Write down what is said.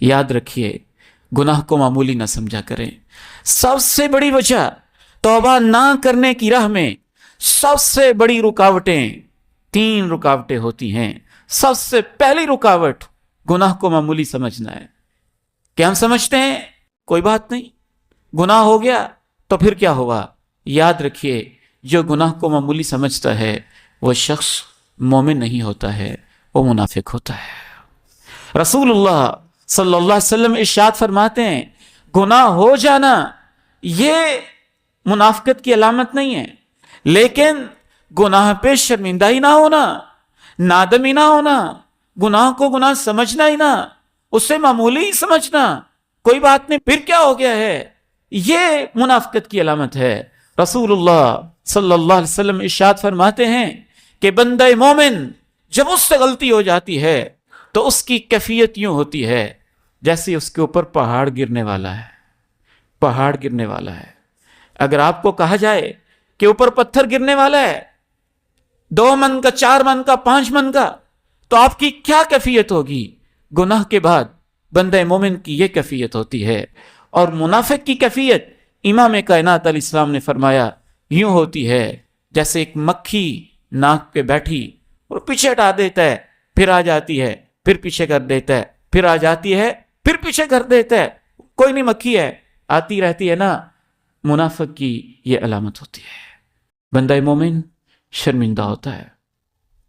یاد رکھیے گناہ کو معمولی نہ سمجھا کریں. سب سے بڑی وجہ توبہ نہ کرنے کی راہ میں سب سے بڑی رکاوٹیں 3 رکاوٹیں ہوتی ہیں. سب سے پہلی رکاوٹ گناہ کو معمولی سمجھنا ہے کہ ہم سمجھتے ہیں کوئی بات نہیں، گناہ ہو گیا تو پھر کیا ہوا. یاد رکھیے جو گناہ کو معمولی سمجھتا ہے وہ شخص مومن نہیں ہوتا ہے، وہ منافق ہوتا ہے. رسول اللہ صلی اللہ علیہ وسلم ارشاد فرماتے ہیں گناہ ہو جانا یہ منافقت کی علامت نہیں ہے، لیکن گناہ پہ شرمندہ ہی نہ ہونا، نادم ہی نہ ہونا، گناہ کو گناہ سمجھنا ہی نہ، اسے معمولی ہی سمجھنا، کوئی بات نہیں پھر کیا ہو گیا ہے، یہ منافقت کی علامت ہے. رسول اللہ صلی اللہ علیہ وسلم ارشاد فرماتے ہیں کہ بندہ مومن جب اس سے غلطی ہو جاتی ہے تو اس کی کیفیت یوں ہوتی ہے جیسے اس کے اوپر پہاڑ گرنے والا ہے. پہاڑ گرنے والا ہے. اگر آپ کو کہا جائے کہ اوپر پتھر گرنے والا ہے 2 من کا، 4 من کا، 5 من کا، تو آپ کی کیا کیفیت ہوگی؟ گناہ کے بعد بندہ مومن کی یہ کیفیت ہوتی ہے. اور منافق کی کیفیت امام کائنات علیہ السلام نے فرمایا یوں ہوتی ہے جیسے ایک مکھی ناک پہ بیٹھی اور پیچھے ہٹا دیتا ہے، پھر آ جاتی ہے، پھر پیچھے کر دیتا ہے، پھر آ جاتی ہے، پھر پیچھے کر دیتا ہے، کوئی نہیں مکھی ہے آتی رہتی ہے نا. منافق کی یہ علامت ہوتی ہے. بندہ مومن شرمندہ ہوتا ہے.